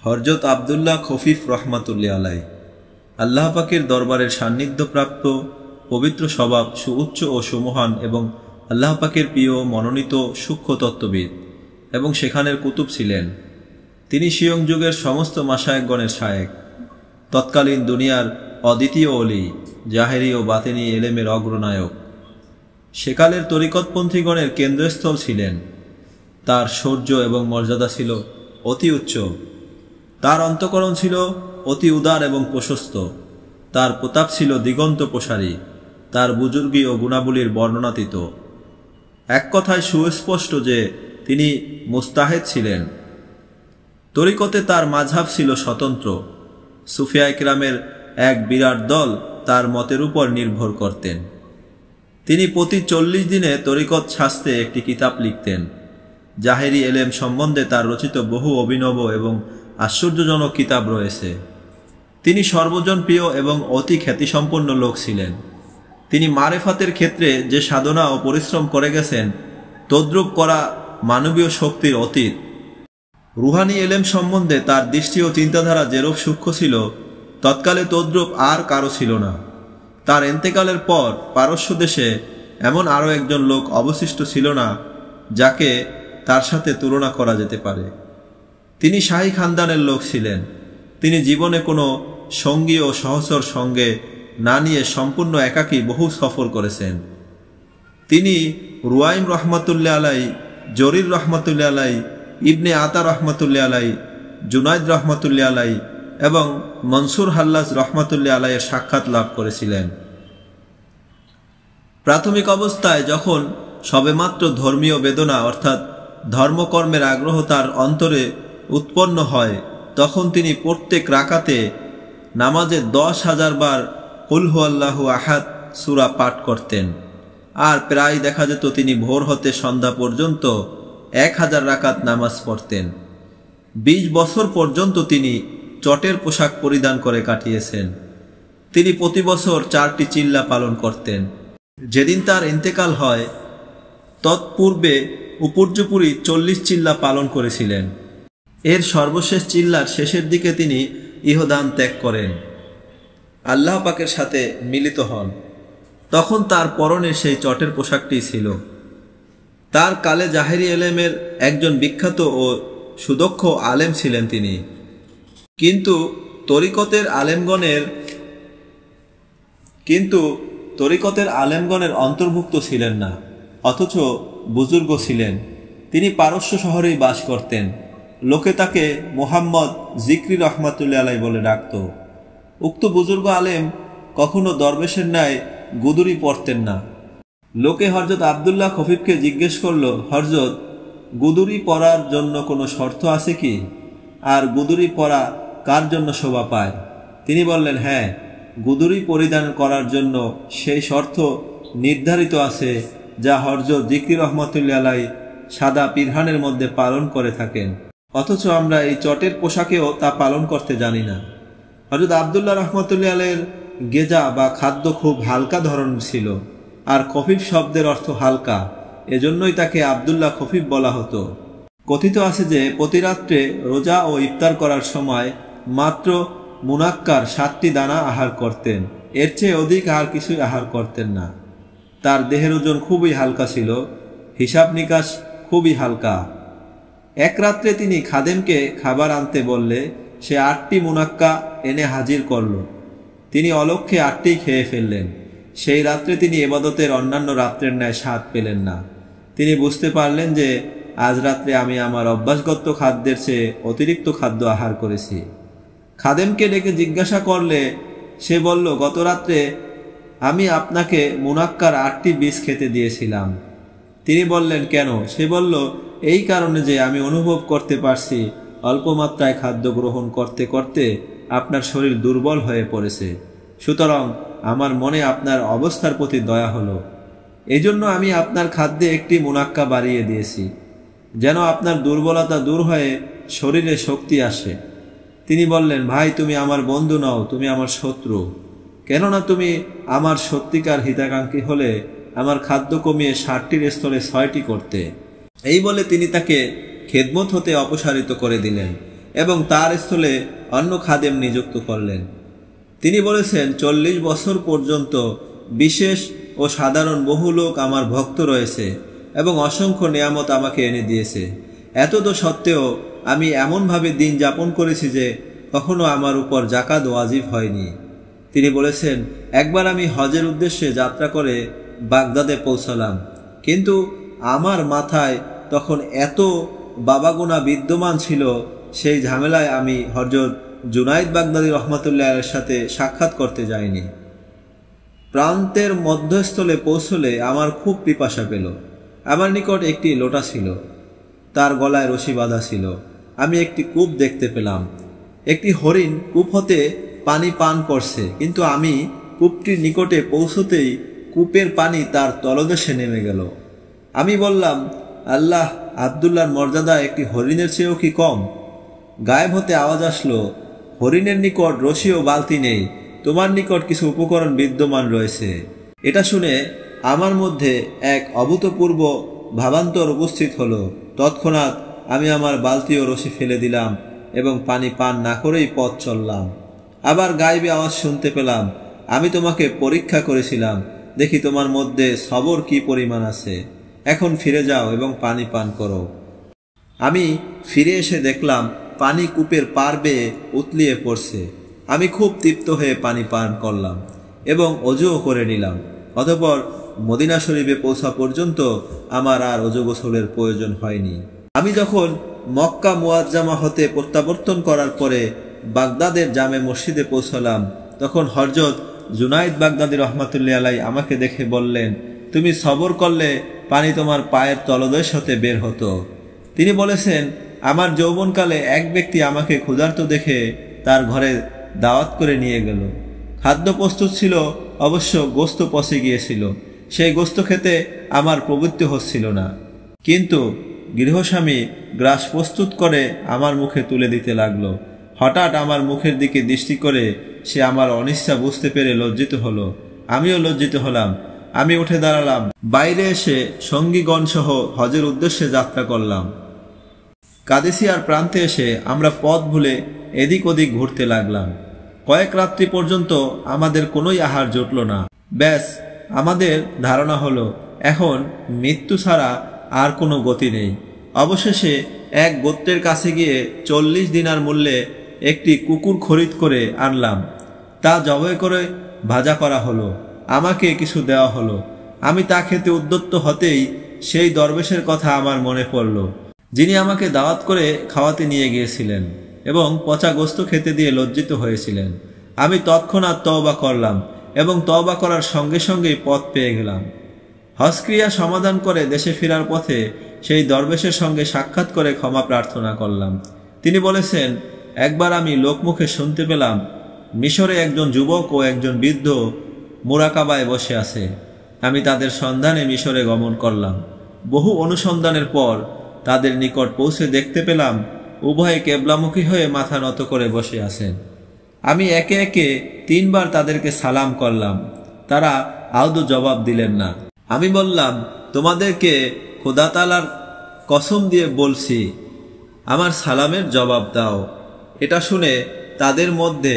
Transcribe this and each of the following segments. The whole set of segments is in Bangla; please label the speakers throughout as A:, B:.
A: হযরত আব্দুল্লাহ খফিফ রহমাতুল্লাহ আলাইহি আল্লাহ পাকের দরবারের সান্নিধ্যপ্রাপ্ত পবিত্র স্বভাব, সুউচ্চ ও সুমহান এবং আল্লাহ পাকের প্রিয় মনোনীত সূক্ষ্ম তত্ত্ববিদ এবং সেখানের কুতুব ছিলেন। তিনি শিয়ং যুগের সমস্ত মাশায়েখগণের শায়েখ, তৎকালীন দুনিয়ার অদ্বিতীয় অলি, জাহেরি ও বাতিনি এলেমের অগ্রনায়ক, সেকালের তরিকতপন্থীগণের কেন্দ্রস্থল ছিলেন। তার শৌর্য এবং মর্যাদা ছিল অতি উচ্চ, তার অন্তঃকরণ ছিল অতি উদার এবং প্রশস্ত, তার প্রতাপ ছিল দিগন্ত প্রসারী, তার বুজুর্গি ও গুণাবলীর বর্ণনাতীত। এক কথায় সুস্পষ্ট যে তিনি মুস্তাহেদ ছিলেন। তরিকতে তার মাযহাব ছিল স্বতন্ত্র। সুফিয়া ইকরামের এক বিরাট দল তার মতের উপর নির্ভর করতেন। তিনি প্রতি 40 দিনে তরিকত শাস্ত্রে একটি কিতাব লিখতেন। জাহেরি এলেম সম্বন্ধে তার রচিত বহু অভিনব এবং আশ্চর্যজনক কিতাব রয়েছে। তিনি সর্বজনপ্রিয় এবং অতি খ্যাতিসম্পন্ন লোক ছিলেন। তিনি মারেফাতের ক্ষেত্রে যে সাধনা ও পরিশ্রম করে গেছেন, তদ্রূপ করা মানবীয় শক্তির অতীত। রুহানি এলেম সম্বন্ধে তার দৃষ্টি ও চিন্তাধারা যেরূপ সূক্ষ্ম ছিল, তৎকালে তদ্রূপ আর কারো ছিল না। তার এন্তেকালের পর পারস্য দেশে এমন আরও একজন লোক অবশিষ্ট ছিল না যাকে তার সাথে তুলনা করা যেতে পারে। তিনি শাহী খানদানের লোক ছিলেন। তিনি জীবনে কোনো সঙ্গী ও সহচর সঙ্গে না নিয়ে সম্পূর্ণ একাকী বহু সফর করেছেন। তিনি রুয়াইম রহমাতুল্লাহ আলাইহি, জরির রহমাতুল্লাহ আলাইহি, ইবনে আতা রহমাতুল্লাহ আলাইহি, জুনাইদ রহমাতুল্লাহ আলাইহি এবং মনসুর হাল্লাজ রহমাতুল্লাহ আলাইহির সাক্ষাৎ লাভ করেছিলেন। প্রাথমিক অবস্থায় যখন সবেমাত্র ধর্মীয় বেদনা অর্থাৎ ধর্মকর্মের আগ্রহ তার অন্তরে উৎপন্ন হয়, তখন তিনি প্রত্যেক রাকাতে নামাজে 10,000 বার কুল হুয়াল্লাহু আহাদ সূরা পাঠ করতেন। আর প্রায় দেখা যেত তিনি ভোর হতে সন্ধ্যা পর্যন্ত 1000 রাকাত নামাজ পড়তেন। 20 বছর পর্যন্ত তিনি চটের পোশাক পরিধান করে কাটিয়েছেন। তিনি প্রতি বছর 4টি চিল্লা পালন করতেন। যেদিন তার ইন্তেকাল হয়, তৎপূর্বে উপর্যুপুরি 40 চিল্লা পালন করেছিলেন। এর সর্বশেষ চিল্লার শেষের দিকে তিনি ইহদান ত্যাগ করেন, আল্লাহ পাকের সাথে মিলিত হন। তখন তার পরনে সেই চটের পোশাকটি ছিল। তার কালে জাহেরি এলেমের একজন বিখ্যাত ও সুদক্ষ আলেম ছিলেন তিনি, কিন্তু তরিকতের আলেমগণের অন্তর্ভুক্ত ছিলেন না, অথচ বুজুর্গ ছিলেন। তিনি পারস্য শহরেই বাস করতেন। লোকে তাকে মুহাম্মদ জিকরি রহমাতুল্লাহ আলাইহি বলে ডাকত। উক্ত বুজুর্গ আলেম কখনো দরবেশের ন্যায় গুদুরি পড়তেন না। লোকে হযরত আব্দুল্লাহ খফিফকে জিজ্ঞেস করল, হযরত, গুদুরি পরার জন্য কোনো শর্ত আছে কি? আর গুদুরি পরা কার জন্য শোভা পায়? তিনি বললেন, হ্যাঁ, গুদুরি পরিধান করার জন্য সেই শর্ত নির্ধারিত আছে যা হযরত জিকরি রহমাতুল্লাহ আলাইহি সাদা পিরহানের মধ্যে পালন করে থাকেন, অথচ আমরা এই চটের পোশাকেও তা পালন করতে জানি না। হযরত আব্দুল্লাহ রহমাতুল্লাহ আলাইহির গেজা বা খাদ্য খুব হালকা ধরনের ছিল, আর খফিফ শব্দের অর্থ হালকা, এজন্যই তাকে আব্দুল্লাহ খফিফ বলা হতো। কথিত আছে যে প্রতি রাত্রে রোজা ও ইফতার করার সময় মাত্র মুনাক্কার 7টি দানা আহার করতেন, এর চেয়ে অধিক আর কিছুই আহার করতেন না। তার দেহের ওজন খুবই হালকা ছিল, হিসাব নিকাশ খুবই হালকা। এক রাত্রে তিনি খাদেমকে খাবার আনতে বললে সে 8টি মুনাক্কা এনে হাজির করল। তিনি অলক্ষ্যে 8টিই খেয়ে ফেললেন। সেই রাত্রে তিনি ইবাদতের অন্যান্য রাত্রের ন্যায় স্বাদ পেলেন না। তিনি বুঝতে পারলেন যে আজ রাত্রে আমি আমার অভ্যাসগত খাদ্যের চেয়ে অতিরিক্ত খাদ্য আহার করেছি। খাদেমকে ডেকে জিজ্ঞাসা করলে সে বলল, গত রাত্রে আমি আপনাকে মুনাক্কার 8টি বীজ খেতে দিয়েছিলাম। তিনি বললেন, কেন? সে বলল, এই কারণে যে আমি অনুভব করতে পারছি অল্প মাত্রায় খাদ্য গ্রহণ করতে করতে আপনার শরীর দুর্বল হয়ে পড়েছে, সুতরাং আমার মনে আপনার অবস্থার প্রতি দয়া হলো। এজন্য আমি আপনার খাদ্যে একটি মুনাক্কা বাড়িয়ে দিয়েছি, যেন আপনার দুর্বলতা দূর হয়ে শরীরে শক্তি আসে। তিনি বললেন, ভাই, তুমি আমার বন্ধু নও, তুমি আমার শত্রু। কেননা তুমি আমার সত্যিকার হিতাকাঙ্ক্ষী হলে আমার খাদ্য কমিয়ে 60টির স্তরে 6টি করতে। এই বলে তিনি তাকে খেদমত হতে অপসারিত করে দিলেন এবং তার স্থলে অন্য খাদেম নিযুক্ত করলেন। তিনি বলেছেন, 40 বছর পর্যন্ত বিশেষ ও সাধারণ বহু লোক আমার ভক্ত রয়েছে এবং অসংখ্য নিয়ামত আমাকে এনে দিয়েছে। এত তো সত্ত্বেও আমি এমনভাবে দিন যাপন করেছি যে কখনো আমার উপর যাকাত ওয়াজিব হয়নি। তিনি বলেছেন, একবার আমি হজের উদ্দেশ্যে যাত্রা করে বাগদাদে পৌঁছালাম, কিন্তু আমার মাথায় তখন এত বাবাগুনা বিদ্যমান ছিল, সেই ঝামেলায় আমি হযরত জুনাইদ বাগদাদী রহমাতুল্লাহ আলাইহির সাথে সাক্ষাৎ করতে যাইনি। প্রান্তের মধ্যস্থলে পৌঁছলে আমার খুব পিপাসা পেল। আমার নিকট একটি লোটা ছিল, তার গলায় রশি বাঁধা ছিল। আমি একটি কূপ দেখতে পেলাম। একটি হরিণ কূপ হতে পানি পান করছে, কিন্তু আমি কূপটির নিকটে পৌঁছতেই কূপের পানি তার তলদেশে নেমে গেল। আমি বললাম, আল্লাহ, আব্দুল্লাহর মর্যাদা একটি হরিণের চেয়েও কি কম? গায়েব হতে আওয়াজ আসলো, হরিণের নিকট রশি ও বালতি নেই, তোমার নিকট কিছু উপকরণ বিদ্যমান রয়েছে। এটা শুনে আমার মধ্যে এক অভূতপূর্ব ভাবান্তর উপস্থিত হলো। তৎক্ষণাৎ আমি আমার বালতি ও রশি ফেলে দিলাম এবং পানি পান না করেই পথ চললাম। আবার গায়েবে আওয়াজ শুনতে পেলাম, আমি তোমাকে পরীক্ষা করেছিলাম, দেখি তোমার মধ্যে সবর কি পরিমাণ আছে। এখন ফিরে যাও এবং পানি পান করো। আমি ফিরে এসে দেখলাম পানি কূপের পার বেয়ে উতলিয়ে পড়ছে। আমি খুব তৃপ্ত হয়ে পানি পান করলাম এবং অজুও করে নিলাম। অতঃপর মদিনা শরীফে পৌঁছা পর্যন্ত আমার আর অজু গোসলের প্রয়োজন হয়নি। আমি যখন মক্কা মুআজ্জামা হতে প্রত্যাবর্তন করার পরে বাগদাদের জামে মসজিদে পৌঁছলাম, তখন হযরত জুনাইদ বাগদাদী রহমাতুল্লাহ আলাইহি আমাকে দেখে বললেন, তুমি সবর করলে পানি তোমার পায়ের তলদেশ হতে বের হতো। তিনি বলেছেন, আমার যৌবনকালে এক ব্যক্তি আমাকে ক্ষুধার্ত দেখে তার ঘরে দাওয়াত করে নিয়ে গেল। খাদ্য প্রস্তুত ছিল, অবশ্য গোস্ত পচে গিয়েছিল। সেই গোস্ত খেতে আমার প্রবৃত্তি হচ্ছিল না, কিন্তু গৃহস্বামী গ্রাস প্রস্তুত করে আমার মুখে তুলে দিতে লাগলো। হঠাৎ আমার মুখের দিকে দৃষ্টি করে সে আমার অনিচ্ছা বুঝতে পেরে লজ্জিত হলো। আমিও লজ্জিত হলাম। আমি উঠে দাঁড়ালাম। বাইরে এসে সঙ্গীগণ সহ হজের উদ্দেশ্যে যাত্রা করলাম। কাদেসিয়ার প্রান্তে এসে আমরা পথ ভুলে এদিক ওদিক ঘুরতে লাগলাম। কয়েক রাত্রি পর্যন্ত আমাদের কোনোই আহার জুটল না। ব্যাস, আমাদের ধারণা হলো এখন মৃত্যু ছাড়া আর কোনো গতি নেই। অবশেষে এক গোত্রের কাছে গিয়ে 40 দিনার মূল্যে একটি কুকুর খরিদ করে আনলাম। তা জবাই করে ভাজা করা হলো। আমাকে কিছু দেওয়া হলো। আমি তা খেতে উদ্যত হতেই সেই দরবেশের কথা আমার মনে পড়ল, যিনি আমাকে দাওয়াত করে খাওয়াতে নিয়ে গিয়েছিলেন এবং পচা গোস্ত খেতে দিয়ে লজ্জিত হয়েছিলেন। আমি তৎক্ষণাৎ তওবা করলাম এবং তওবা করার সঙ্গে সঙ্গেই পথ পেয়ে গেলাম। হজক্রিয়া সমাধান করে দেশে ফেরার পথে সেই দরবেশের সঙ্গে সাক্ষাৎ করে ক্ষমা প্রার্থনা করলাম। তিনি বলেছেন, একবার আমি লোকমুখে শুনতে পেলাম মিশরে একজন যুবক ও একজন বৃদ্ধ মুরাকাবায় বসে আছে। আমি তাদের সন্ধানে মিশরে গমন করলাম। বহু অনুসন্ধানের পর তাদের নিকট পৌঁছে দেখতে পেলাম উভয়ে কেবলামুখী হয়ে মাথা নত করে বসে আছেন। আমি একে একে 3 বার তাদেরকে সালাম করলাম। তারা আদৌ জবাব দিলেন না। আমি বললাম, তোমাদেরকে খোদা তাআলার কসম দিয়ে বলছি, আমার সালামের জবাব দাও। এটা শুনে তাদের মধ্যে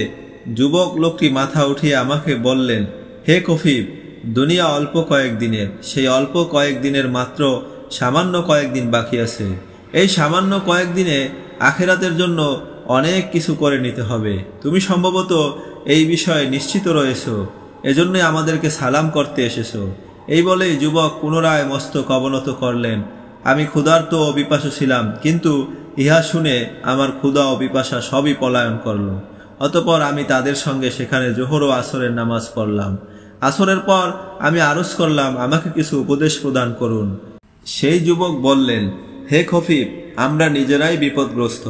A: যুবক লোকটি মাথা উঠিয়ে আমাকে বললেন, হে কফিব, দুনিয়া অল্প কয়েকদিনের, সেই অল্প কয়েকদিনের মাত্র সামান্য কয়েকদিন বাকি আছে। এই সামান্য কয়েকদিনে আখিরাতের জন্য অনেক কিছু করে নিতে হবে। তুমি সম্ভবত এই বিষয়ে নিশ্চিত রয়েছো, এজন্যই আমাদেরকে সালাম করতে এসেছো। এই বলেই যুবক পুনরায় মস্তক অবনত করলেন। আমি ক্ষুধার্ত ও বিপাসু ছিলাম, কিন্তু ইহা শুনে আমার ক্ষুধা ও বিপাসা সবই পলায়ন করল। অতঃপর আমি তাদের সঙ্গে সেখানে জোহর ও আসরের নামাজ পড়লাম। আসরের পর আমি আরজ করলাম, আমাকে কিছু উপদেশ প্রদান করুন। সেই যুবক বললেন, হে খফিফ, আমরা নিজেরাই বিপদগ্রস্ত,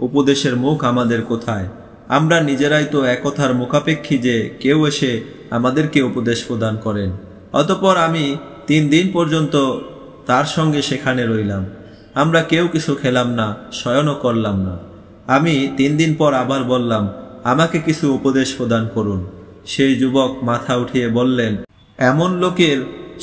A: উপদেশের মুখ আমাদের কোথায়? আমরা নিজেরাই তো একথার মুখাপেক্ষী যে কেউ এসে আমাদেরকে উপদেশ প্রদান করেন। অতঃপর আমি 3 দিন পর্যন্ত তার সঙ্গে সেখানে রইলাম। আমরা কেউ কিছু খেলাম না, শয়নও করলাম না। আমি 3 দিন পর আবার বললাম, আমাকে কিছু উপদেশ প্রদান করুন। সেই যুবক মাথা উঠিয়ে বললেন, এমন লোকের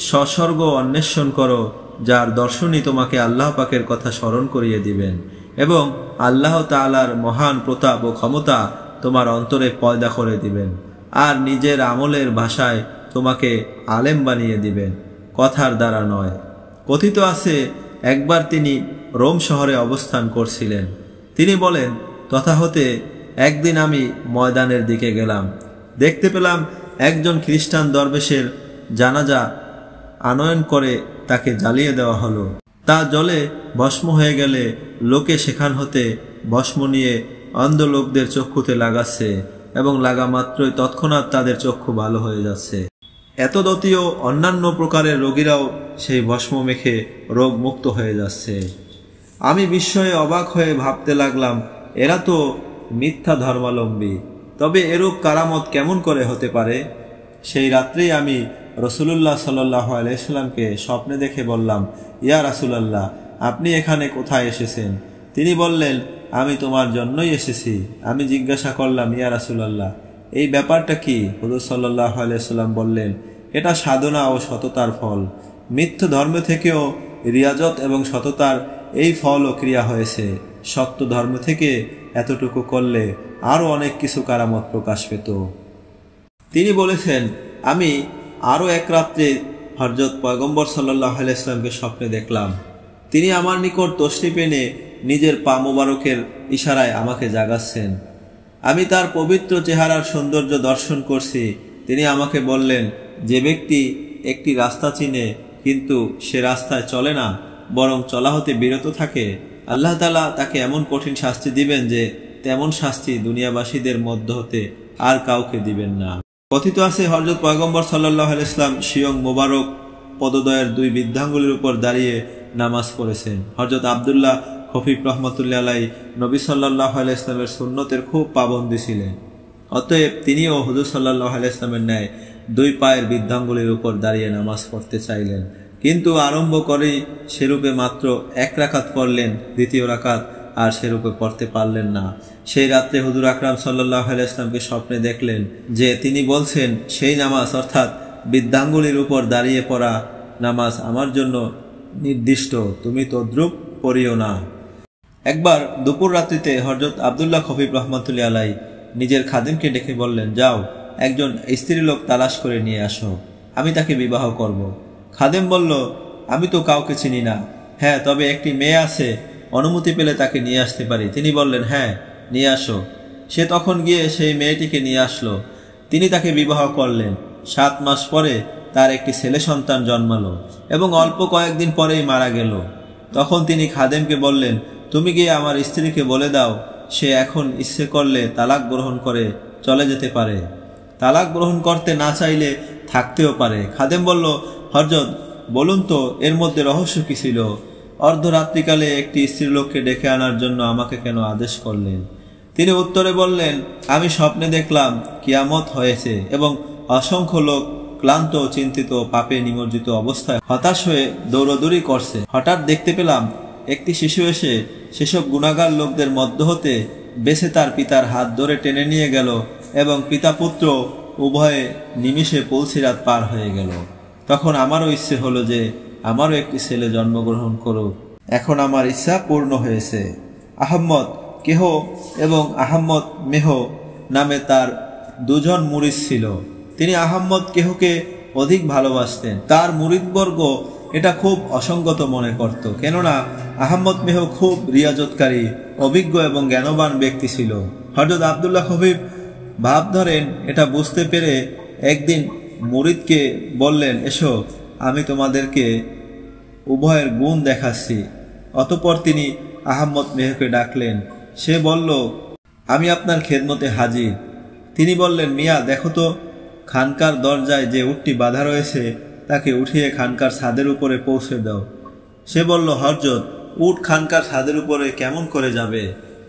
A: সৎসর্গ অন্বেষণ করো যার দর্শনই তোমাকে আল্লাহ পাকের কথা স্মরণ করিয়ে দিবেন। এবং আল্লাহ তাআলার মহান প্রতাপ ও ক্ষমতা তোমার অন্তরে পয়দা করে দিবেন, আর নিজের আমলের ভাষায় তোমাকে আলেম বানিয়ে দিবেন, কথার দ্বারা নয়। কথিত আছে একবার তিনি রোম শহরে অবস্থান করছিলেন। তিনি বলেন, তথা হতে একদিন আমি ময়দানের দিকে গেলাম, দেখতে পেলাম একজন খ্রিস্টান দরবেশের জানাজা আনয়ন করে তাকে জ্বালিয়ে দেওয়া হলো। তা জলে ভস্ম হয়ে গেলে লোকে সেখান হতে ভস্ম নিয়ে অন্ধ লোকদের চক্ষুতে লাগাচ্ছে এবং লাগা মাত্রই তৎক্ষণাৎ তাদের চক্ষু ভালো হয়ে যাচ্ছে। এতদতীয় অন্যান্য প্রকারের রোগীরাও সেই ভস্ম মেখে রোগ মুক্ত হয়ে যাচ্ছে। আমি বিস্ময়ে অবাক হয়ে ভাবতে লাগলাম, এরা তো মিথ্যা ধর্মাবলম্বী, তবে এরূপ কারামত কেমন করে হতে পারে? সেই রাত্রেই আমি রাসূলুল্লাহ সাল্লাল্লাহু আলাইহি সাল্লামকে স্বপ্নে দেখে বললাম, ইয়া রাসূলুল্লাহ, আপনি এখানে কোথায় এসেছেন? তিনি বললেন, আমি তোমার জন্যই এসেছি। আমি জিজ্ঞাসা করলাম, ইয়া রাসূলুল্লাহ, এই ব্যাপারটা কি? হুজুর সাল্লাল্লাহু আলাইহি সাল্লাম বললেন, এটা সাধনা ও সততার ফল। মিথ্যা ধর্ম থেকেও রিয়াজত এবং সততার এই ফল ও ক্রিয়া হয়েছে। সত্য ধর্ম থেকে এতটুকু করলে আরও অনেক কিছু কারামত প্রকাশ পেত। তিনি বলেছেন, আমি আরও এক রাত্রে হযরত পয়গম্বর সাল্লাল্লাহু আলাইহি সাল্লামকে স্বপ্নে দেখলাম। তিনি আমার নিকট তশরিফ এনে নিজের পা মোবারকের ইশারায় আমাকে জাগাচ্ছেন। আমি তার পবিত্র চেহারার সৌন্দর্য দর্শন করছি। তিনি আমাকে বললেন, যে ব্যক্তি একটি রাস্তা চিনে কিন্তু সে রাস্তায় চলে না, বরং চলা হতে বিরত থাকে, আল্লাহ তাআলা তাকে এমন কঠিন শাস্তি দিবেন যে তেমন শাস্তি দুনিয়াবাসীদের মধ্য হতে আর কাউকে দিবেন না। কথিত আছে হযরত পয়গম্বর সাল্লাল্লাহু আলাইহি সাল্লাম স্বয়ং মোবারক পদদ্বয়ের দুই বৃদ্ধাঙ্গুলির উপর দাঁড়িয়ে নামাজ পড়েছেন। হযরত আব্দুল্লাহ খফিফ রহমতুল্লাহ আলাইহি নবী সাল্লাল্লাহু আলাইহি সাল্লামের সুন্নতের খুব পাবন্দী ছিলেন। অতএব তিনিও হুজুর সাল্লাল্লাহু আলাইহি সাল্লামের ন্যায় দুই পায়ের বৃদ্ধাঙ্গুলির উপর দাঁড়িয়ে নামাজ পড়তে চাইলেন, কিন্তু আরম্ভ করেই সেরূপে মাত্র এক রাকাত পড়লেন, দ্বিতীয় রাকাত আর সেরূপে পড়তে পারলেন না। সেই রাত্রে হুজুর আকরাম সাল্লাল্লাহু আলাইহি সাল্লামকে স্বপ্নে দেখলেন যে তিনি বলছেন, সেই নামাজ অর্থাৎ বৃদ্ধাঙ্গুলির উপর দাঁড়িয়ে পড়া নামাজ আমার জন্য নির্দিষ্ট, তুমি তদ্রূপ পড়িও না। একবার দুপুর রাত্রিতে হযরত আব্দুল্লাহ খফিফ রহমতুল্লাহ আলাইহি নিজের খাদেমকে ডেকে বললেন, যাও একজন স্ত্রী লোক তালাশ করে নিয়ে আসো, আমি তাকে বিবাহ করব। খাদেম বলল, আমি তো কাউকে চিনি না। হ্যাঁ, তবে একটি মেয়ে আছে, অনুমতি পেলে তাকে নিয়ে আসতে পারি। তিনি বললেন, হ্যাঁ, নিয়ে আসো। সে তখন গিয়ে সেই মেয়েটিকে নিয়ে আসলো। তিনি তাকে বিবাহ করলেন। 7 মাস পরে তার একটি ছেলে সন্তান জন্মালো এবং অল্প কয়েকদিন পরেই মারা গেল। তখন তিনি খাদেমকে বললেন, তুমি গিয়ে আমার স্ত্রীকে বলে দাও, সে এখন ইচ্ছে করলে তালাক গ্রহণ করে চলে যেতে পারে, তালাক গ্রহণ করতে না চাইলে থাকতেও পারে। খাদেম বলল, হযরত বলুন তো এর মধ্যে রহস্য কি ছিল? অর্ধরাত্রিকালে একটি স্ত্রীলোককে ডেকে আনার জন্য আমাকে কেন আদেশ করলেন? তিনি উত্তরে বললেন, আমি স্বপ্নে দেখলাম কিয়ামত হয়েছে এবং অসংখ্য লোক ক্লান্ত, চিন্তিত, পাপে নিমজ্জিত অবস্থায় হতাশ হয়ে দৌড়দৌড়ি করছে। হঠাৎ দেখতে পেলাম একটি শিশু এসে সেসব গুনাহগার লোকদের মধ্য হতে বেছে তার পিতার হাত ধরে টেনে নিয়ে গেল এবং পিতা পুত্র উভয়ে নিমিষে পুলসিরাত পার হয়ে গেল। তখন আমারও ইচ্ছে হলো যে আমারও একটি ছেলে জন্মগ্রহণ করুক। এখন আমার ইচ্ছা পূর্ণ হয়েছে। আহম্মদ কেহ এবং আহম্মদ মেহ নামে তার দুজন মুরিদ ছিল। তিনি আহম্মদ কেহকে অধিক ভালোবাসতেন। তার মুরিদবর্গ এটা খুব অসঙ্গত মনে করত, কেননা আহম্মদ মেহ খুব রিয়াজতকারী, অভিজ্ঞ এবং জ্ঞানবান ব্যক্তি ছিল। হযরত আব্দুল্লাহ খফিফ ভাব ধরেন এটা বুঝতে পেরে একদিন মুরিদকে বললেন, এসো আমি তোমাদেরকে উভয়ের গুণ দেখাচ্ছি। অতঃপর তিনি আহম্মদ মেহকে ডাকলেন। সে বলল, আমি আপনার খেদমতে হাজির। তিনি বললেন, মিয়া দেখো তো, খানকার দরজায় যে উটটি বাঁধা রয়েছে তাকে উঠিয়ে খানকার ছাদের উপরে পৌঁছে দাও। সে বলল, হযরত উট খানকার ছাদের উপরে কেমন করে যাবে?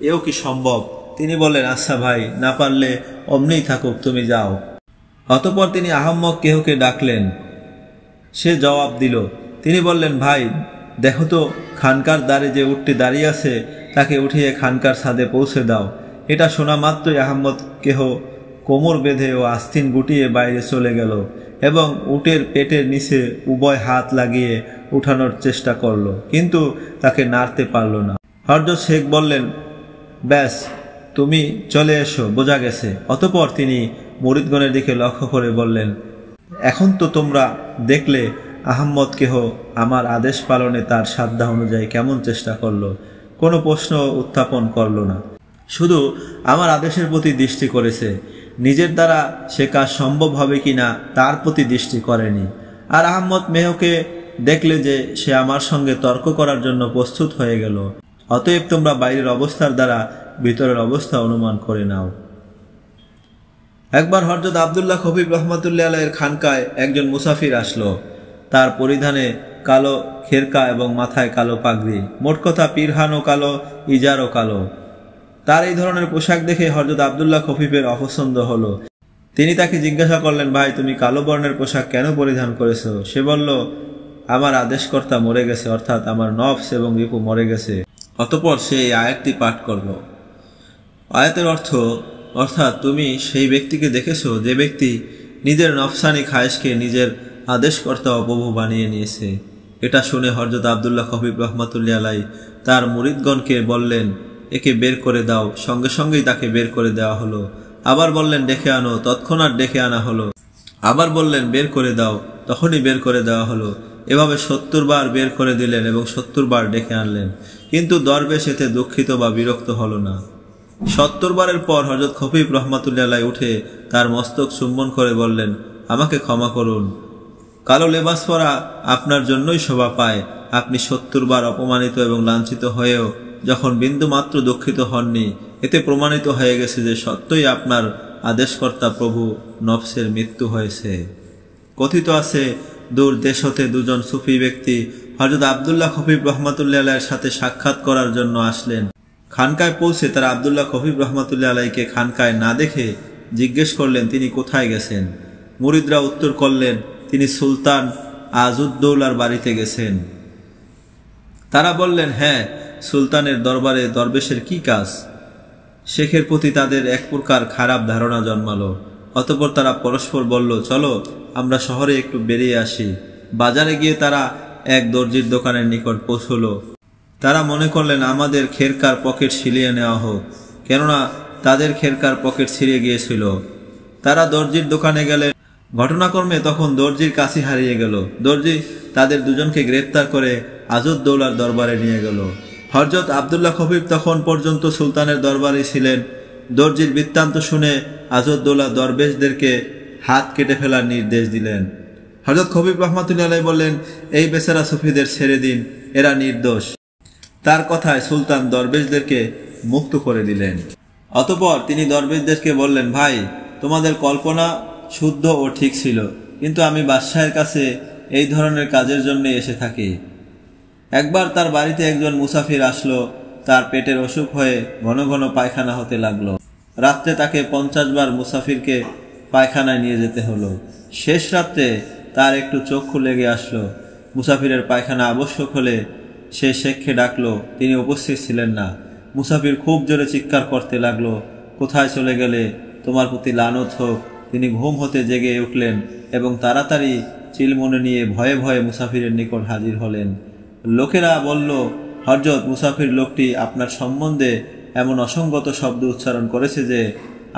A: এও কি সম্ভব? তিনি বললেন, আচ্ছা ভাই, না পারলে অমনিই থাকুক, তুমি যাও। অতঃপর তিনি আহম্মদ কেহকে ডাকলেন। সে জবাব দিল। তিনি বললেন, ভাই দেখো তো, খানকার দ্বারে যে উটটি দাঁড়িয়ে আছে তাকে উঠিয়ে খানকার ছাদে পৌঁছে দাও। এটা শোনা মাত্রই আহম্মদ কেহ কোমর বেঁধে ও আস্তিন গুটিয়ে বাইরে চলে গেল এবং উটের পেটের নিচে উভয় হাত লাগিয়ে উঠানোর চেষ্টা করল, কিন্তু তাকে নাড়তে পারল না। হযরত শেখ বললেন, ব্যাস তুমি চলে এসো, বোঝা গেছে। অতঃপর তিনি মুরিদগণের দিকে লক্ষ্য করে বললেন, এখন তো তোমরা দেখলে আহম্মদ কেহ আমার আদেশ পালনে তার সাধ্য অনুযায়ী কেমন চেষ্টা করলো, কোনো প্রশ্ন উত্থাপন করল না, শুধু আমার আদেশের প্রতি দৃষ্টি করেছে। নিজের দ্বারা সে কাজ সম্ভব হবে কিনা তার প্রতি দৃষ্টি করেনি। আর আহম্মদ মেহকে দেখলে যে সে আমার সঙ্গে তর্ক করার জন্য প্রস্তুত হয়ে গেল। অতএব তোমরা বাইরের অবস্থার দ্বারা ভিতরের অবস্থা অনুমান করে নাও। একবার হযরত আব্দুল্লাহ খফিফ রহমাতুল্লাহ আলাইহির খানকায় একজন মুসাফির আসলো। তার পরিধানে কালো খেরকা এবং মাথায় কালো পাগড়ি, মোট কথা পিরহানও কালো, ইজারও কালো। তার এই ধরনের পোশাক দেখে হযরত আব্দুল্লাহ খফিফের অপছন্দ হলো। তিনি তাকে জিজ্ঞাসা করলেন, ভাই তুমি কালো বর্ণের পোশাক কেন পরিধান করেছো? সে বলল, আমার আদেশকর্তা মরে গেছে, অর্থাৎ আমার নফস এবং রিপু মরে গেছে। অতঃপর সে এই আয়াতটি পাঠ করল। আয়াতের অর্থ, অর্থাৎ তুমি সেই ব্যক্তিকে দেখেছো যে ব্যক্তি নিজের নফসানি খায়েশকে নিজের আদেশকর্তা ও প্রভু বানিয়ে নিয়েছে। এটা শুনে হযরত আব্দুল্লাহ খফিফ রহমাতুল্লাহ আলাইহি তার মুরিদগণকে বললেন, একে বের করে দাও। সঙ্গে সঙ্গেই তাকে বের করে দেওয়া হলো। আবার বললেন, ডেকে আনো। তৎক্ষণাৎ ডেকে আনা হলো। আবার বললেন, বের করে দাও। তখনই বের করে দেওয়া হলো। এভাবে 70 বার বের করে দিলেন এবং 70 বার ডেকে আনলেন। কিন্তু দরবেশ এতে দুঃখিত বা বিরক্ত হলো না। 70 বারের পর হযরত খফিফ রহমাতুল্লাহ আলাইহি উঠে তার মস্তক চুম্বন করে বললেন, আমাকে ক্ষমা করুন। কালো লেবাস পরা আপনার জন্যই শোভা পায়। আপনি 70 বার অপমানিত এবং লাঞ্ছিত হয়েও যখন বিন্দু মাত্র দুঃখিত হননি, এতে প্রমাণিত হয়ে গেছে যে সত্যই আপনার আদেশকর্তা প্রভু নফসের মৃত্যু হয়েছে। কথিত আছে, দূর দেশ হতে দুজন সুফি ব্যক্তি হযরত আব্দুল্লাহ খফিফ রহমাতুল্লাহ আলাইহির সাথে সাক্ষাৎ করার জন্য আসলেন। খানকায় পৌঁছে তারা আব্দুল্লাহ খফিফ রহমাতুল্লাহ আলাইহিকে খানকায় না দেখে জিজ্ঞেস করলেন, তিনি কোথায় গেছেন? মুরিদরা উত্তর করলেন, তিনি সুলতান আজউদ্দৌলার বাড়িতে গেছেন। তারা বললেন, হ্যাঁ, সুলতানের দরবারে দরবেশের কি কাজ? শেখের প্রতি তাদের এক প্রকার খারাপ ধারণা জন্মালো। অতঃপর তারা পরস্পর বলল, চলো আমরা শহরে একটু বেরিয়ে আসি। বাজারে গিয়ে তারা এক দর্জির দোকানের নিকট পৌঁছল। তারা মনে করলেন আমাদের খেরকার পকেট ছিলিয়ে নেওয়া হোক, কেননা তাদের খেরকার পকেট ছিঁড়ে গিয়েছিল। তারা দর্জির দোকানে গেলেন। ঘটনাক্রমে তখন দর্জির কাছে হারিয়ে গেল। দর্জি তাদের দুজনকে গ্রেপ্তার করে আজউদ্দৌলার দরবারে নিয়ে গেল। হযরত আব্দুল্লাহ খফিফ তখন পর্যন্ত সুলতানের দরবারে ছিলেন। দর্জির বৃত্তান্ত শুনে আজউদ্দৌলা দরবেশদেরকে হাত কেটে ফেলার নির্দেশ দিলেন। হযরত খফিফ রহমাতুল্লাহ আলাইহি বললেন, এই বেচারা সুফিদের ছেড়ে দিন, এরা নির্দোষ। তার কথায় সুলতান দরবেশদেরকে মুক্ত করে দিলেন। অতঃপর তিনি দরবেশদেরকে বললেন, ভাই তোমাদের কল্পনা শুদ্ধ ও ঠিক ছিল, কিন্তু আমি বাদশাহের কাছে এই ধরনের কাজের জন্য এসে থাকি। একবার তার বাড়িতে একজন মুসাফির আসলো। তার পেটের অসুখ হয়ে ঘন ঘন পায়খানা হতে লাগলো। রাত্রে তাকে 50 বার মুসাফিরকে পায়খানায় নিয়ে যেতে হলো। শেষ রাত্রে তার একটু চক্ষু লেগে আসলো। মুসাফিরের পায়খানা আবশ্যক হলে সে শেখকে ডাকলো, তিনি উপস্থিত ছিলেন না। মুসাফির খুব জোরে চিৎকার করতে লাগলো, কোথায় চলে গেলে? তোমার প্রতি লানত হোক। তিনি ঘুম হতে জেগে উঠলেন এবং তাড়াতাড়ি চিলমনে নিয়ে ভয়ে ভয়ে মুসাফিরের নিকট হাজির হলেন। লোকেরা বলল, হযরত, মুসাফির লোকটি আপনার সম্বন্ধে এমন অসঙ্গত শব্দ উচ্চারণ করেছে যে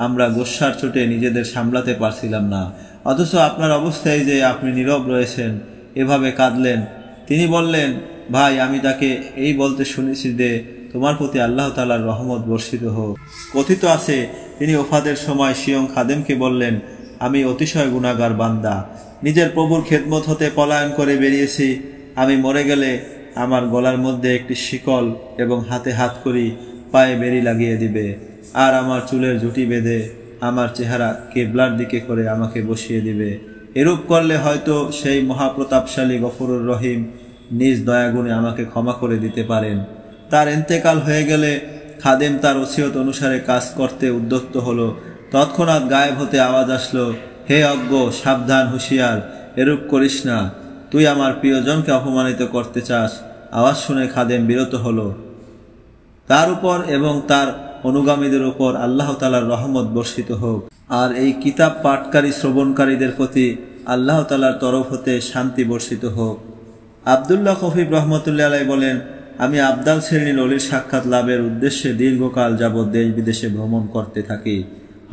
A: আমরা গোস্বার চোটে নিজেদের সামলাতে পারছিলাম না, অথচ আপনার অবস্থায় যে আপনি নীরব রয়েছেন। এভাবে কাঁদলেন। তিনি বললেন, ভাই আমি তাকে এই বলতে শুনেছি যে তোমার প্রতি আল্লাহ তাআলার রহমত বর্ষিত হোক। কথিত আছে, তিনি ওফাদের সময় স্বয়ং খাদেমকে বললেন, আমি অতিশয় গুনাহগার বান্দা, নিজের প্রভুর খেদমত হতে পলায়ন করে বেরিয়েছি। আমি মরে গেলে আমার গলার মধ্যে একটি শিকল এবং হাতে হাতকড়ি, পায়ে বেড়ি লাগিয়ে দিবে, আর আমার চুলের জুটি বেঁধে আমার চেহারা কিবলার দিকে করে আমাকে বসিয়ে দিবে। এরূপ করলে হয়তো সেই মহাপ্রতাপশালী গফুরুর রহিম নিজ দয়াগুণে আমাকে ক্ষমা করে দিতে পারেন। তার ইন্তেকাল হয়ে গেলে খাদেম তার ওসিয়ত অনুসারে কাজ করতে উদ্যত হলো। তৎক্ষণাৎ গায়েব হতে আওয়াজ আসলো, হে অজ্ঞ, সাবধান, হুঁশিয়ার, এরূপ করিস না, তুই আমার প্রিয়জনকে অপমানিত করতে চাস। আওয়াজ শুনে খাদেম বিরত হলো। তার উপর এবং তার অনুগামীদের উপর আল্লাহ তাআলার রহমত বর্ষিত হোক, আর এই কিতাব পাঠকারী শ্রবণকারীদের প্রতি আল্লাহ তাআলার তরফ হতে শান্তি বর্ষিত হোক। আব্দুল্লাহ খফিফ রহমতুল্লাহ আলাইহি বলেন, আমি আবদাল শ্রেণীর অলির সাক্ষাৎ লাভের উদ্দেশ্যে দীর্ঘকাল যাবৎ দেশ বিদেশে ভ্রমণ করতে থাকি।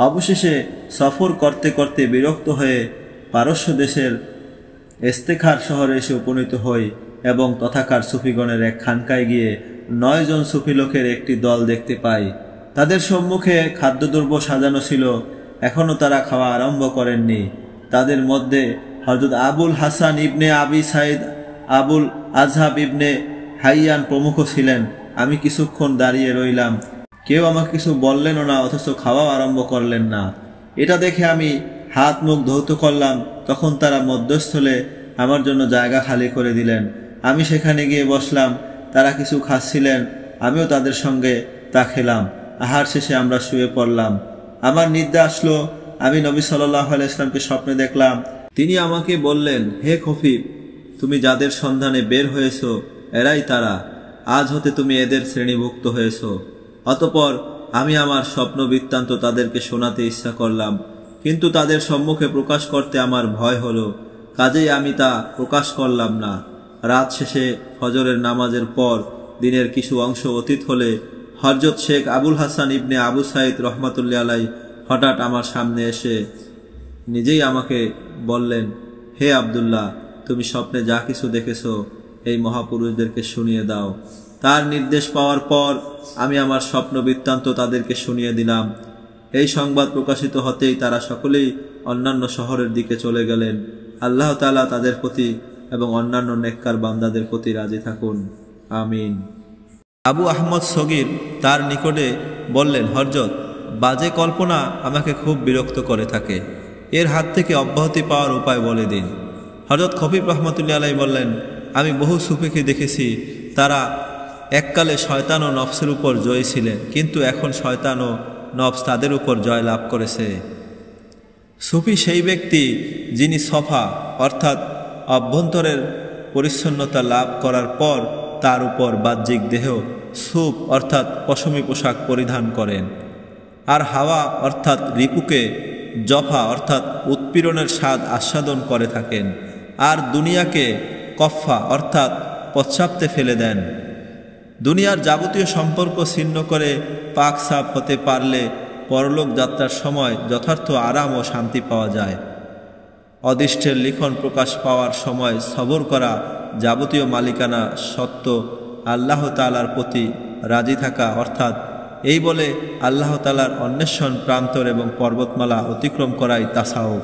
A: অবশেষে সফর করতে করতে বিরক্ত হয়ে পারস্য দেশের ইস্তেখার শহরে এসে উপনীত হই এবং তথাকার সুফিগণের এক খানকায় গিয়ে 9 জন সুফি লোকের একটি দল দেখতে পাই। তাদের সম্মুখে খাদ্যদ্রব্য সাজানো ছিল, এখনও তারা খাওয়া আরম্ভ করেননি। তাদের মধ্যে হযরত আবুল হাসান ইবনে আবি সাইদ, আবুল আজহাব ইবনে হাইয়ান প্রমুখ ছিলেন। আমি কিছুক্ষণ দাঁড়িয়ে রইলাম, কেউ আমাকে কিছু বললেনও না, অথচ খাওয়া আরম্ভ করলেন না। এটা দেখে আমি হাত মুখ ধৌত করলাম, তখন তারা মধ্যস্থলে আমার জন্য জায়গা খালি করে দিলেন। আমি সেখানে গিয়ে বসলাম। তারা কিছু খাচ্ছিলেন, আমিও তাদের সঙ্গে তা খেলাম। আহার শেষে আমরা শুয়ে পড়লাম। আমার নিদ্রা আসলো। আমি নবী সাল্লাল্লাহু আলাইহি ওয়াসাল্লামকে স্বপ্নে দেখলাম। তিনি আমাকে বললেন, হে খফিফ, তুমি যাদের সন্ধানে বের হয়েছ এরাই তারা, আজ হতে তুমি এদের শ্রেণীভুক্ত হয়েছ। অতঃপর আমি আমার স্বপ্ন বৃত্তান্ত তাদেরকে শোনাতে ইচ্ছা করলাম, কিন্তু তাদের সম্মুখে প্রকাশ করতে আমার ভয় হলো, কাজেই আমি তা প্রকাশ করলাম না। রাত শেষে ফজরের নামাজের পর দিনের কিছু অংশ অতীত হলে হযরত শেখ আবুল হাসান ইবনে আবু সাইদ রহমাতুল্লাহ আলাইহি হঠাৎ আমার সামনে এসে নিজেই আমাকে বললেন, হে আব্দুল্লাহ, তুমি স্বপ্নে যা কিছু দেখেছো এই মহাপুরুষদেরকে শুনিয়ে দাও। তার নির্দেশ পাওয়ার পর আমি আমার স্বপ্ন বৃত্তান্ত তাদেরকে শুনিয়ে দিলাম। এই সংবাদ প্রকাশিত হতেই তারা সকলেই অন্যান্য শহরের দিকে চলে গেলেন। আল্লাহ তাআলা তাদের প্রতি এবং অন্যান্য নেককার বান্দাদের প্রতি রাজি থাকুন, আমিন। আবু আহমদ সগীর তার নিকটে বললেন, হযরত, বাজে কল্পনা আমাকে খুব বিরক্ত করে থাকে, এর হাত থেকে অব্যাহতি পাওয়ার উপায় বলে দিন। হযরত খফিফ রহমতুল্লাহ আলাইহি বললেন, আমি বহু সুফিকে দেখেছি, তারা এককালে শয়তান ও নফসের উপর জয়ী ছিলেন, কিন্তু এখন শয়তান ও নফস তাদের উপর জয় লাভ করেছে। সুফি সেই ব্যক্তি যিনি সফা অর্থাৎ অভ্যন্তরের পরিচ্ছন্নতা লাভ করার পর তার উপর বাহ্যিক দেহ সুফ অর্থাৎ পশমি পোশাক পরিধান করেন, আর হাওয়া অর্থাৎ রিপুকে জফা অর্থাৎ উৎপীড়নের স্বাদ আস্বাদন করে থাকেন, আর দুনিয়াকে কফা অর্থাৎ পশ্চাতে ফেলে দেন। দুনিয়ার যাবতীয় সম্পর্ক ছিন্ন করে পাক সাফ হতে পারলে পরলোক যাত্রার সময় যথার্থ আরাম ও শান্তি পাওয়া যায়। অদৃষ্টের লিখন প্রকাশ পাওয়ার সময় সবর করা, যাবতীয় মালিকানা সত্য আল্লাহ তাআলার প্রতি রাজি থাকা, অর্থাৎ এই বলে আল্লাহ তাআলার অন্বেষণ প্রান্তর এবং পর্বতমালা অতিক্রম করাই তাসাউফ।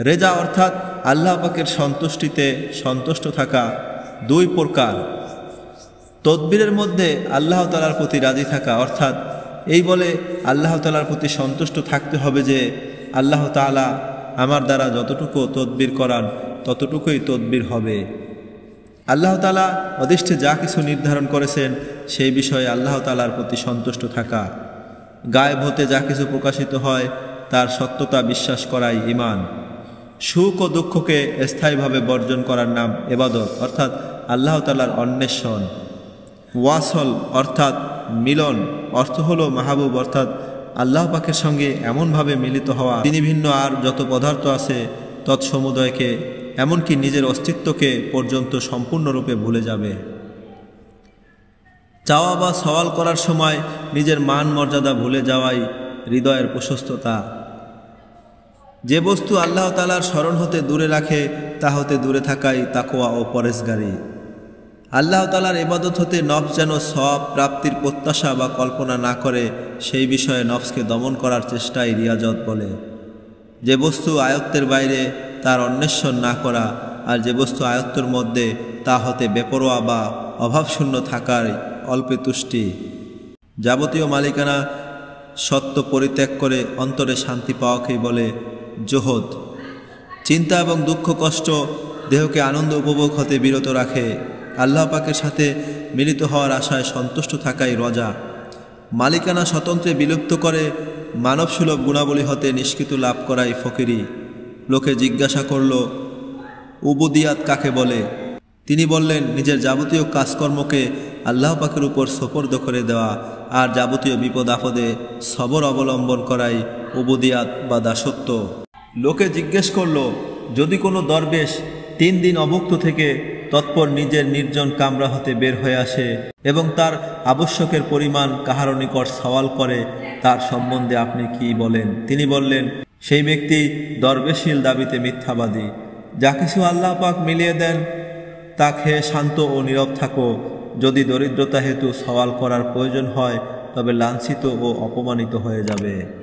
A: রেজা অর্থাৎ আল্লাহ পাকের সন্তুষ্টিতে সন্তুষ্ট থাকা 2 প্রকার। তদবিরের মধ্যে আল্লাহ তাআলার প্রতি রাজি থাকা, অর্থাৎ এই বলে আল্লাহ তাআলার প্রতি সন্তুষ্ট থাকতে হবে যে আল্লাহ তাআলা আমার দ্বারা যতটুকু তদবির করান ততটুকুই তদবির হবে। আল্লাহ তাআলা অদৃষ্টে যা কিছু নির্ধারণ করেছেন সেই বিষয়ে আল্লাহ তাআলার প্রতি সন্তুষ্ট থাকা। গায়েব হতে যা কিছু প্রকাশিত হয় তার সত্যতা বিশ্বাস করাই ঈমান। সুখ ও দুঃখকে স্থায়ীভাবে বর্জন করার নাম ইবাদত, অর্থাৎ আল্লাহ তাআলার অন্বেষণ। ওয়াসল অর্থাৎ মিলন, অর্থ হলো মাহবুব অর্থাৎ আল্লাহ পাকের সঙ্গে এমনভাবে মিলিত হওয়া তিনি ভিন্ন আর যত পদার্থ আছে তৎসমুদয়কে এমনকি নিজের অস্তিত্বকে পর্যন্ত সম্পূর্ণরূপে ভুলে যাবে। চাওয়া বা সওয়াল করার সময় নিজের মান মর্যাদা ভুলে যাওয়াই হৃদয়ের প্রশস্ততা। যে বস্তু আল্লাহ তাআলার স্মরণ হতে দূরে রাখে তা হতে দূরে থাকাই তাকওয়া ও পরেশগারী। আল্লাহ তাআলার ইবাদত হতে নফস যেন সওয়াব প্রাপ্তির প্রত্যাশা বা কল্পনা না করে সেই বিষয়ে নফসকে দমন করার চেষ্টাই রিয়াজত বলে। যে বস্তু আয়ত্তের বাইরে তার অন্বেষণ না করা, আর যে বস্তু আয়ত্তের মধ্যে তা হতে বেপরোয়া বা অভাবশূন্য থাকার অল্পে তুষ্টি। যাবতীয় মালিকানা সত্য পরিত্যাগ করে অন্তরে শান্তি পাওয়াকেই বলে জোহদ। চিন্তা এবং দুঃখ কষ্ট দেহকে আনন্দ উপভোগ হতে বিরত রাখে। আল্লাহ পাকের সাথে মিলিত হওয়ার আশায় সন্তুষ্ট থাকাই রজা। মালিকানা স্বতন্ত্রে বিলুপ্ত করে মানবসুলভ গুণাবলী হতে নিষ্কৃত লাভ করাই ফকিরি। লোকে জিজ্ঞাসা করল, উবুদিয়াত কাকে বলে? তিনি বললেন, নিজের যাবতীয় কাজকর্মকে আল্লাহ পাকের উপর সোপর্দ করে দেওয়া আর যাবতীয় বিপদ আপদে সবর অবলম্বন করাই উবুদিয়াত বা দাসত্ব। লোকে জিজ্ঞেস করল, যদি কোনো দরবেশ 3 দিন অভুক্ত থেকে তৎপর নিজের নির্জন কামরা হতে বের হয়ে আসে এবং তার আবশ্যকের পরিমাণ কাহারও নিকট সওয়াল করে, তার সম্বন্ধে আপনি কি বলেন? তিনি বললেন, সেই ব্যক্তি দরবেশীল দাবিতে মিথ্যাবাদী। যা কিছু আল্লাহ পাক মিলিয়ে দেন তা খেয়ে শান্ত ও নীরব থাকো। যদি দরিদ্রতা হেতু সওয়াল করার প্রয়োজন হয় তবে লাঞ্ছিত ও অপমানিত হয়ে যাবে।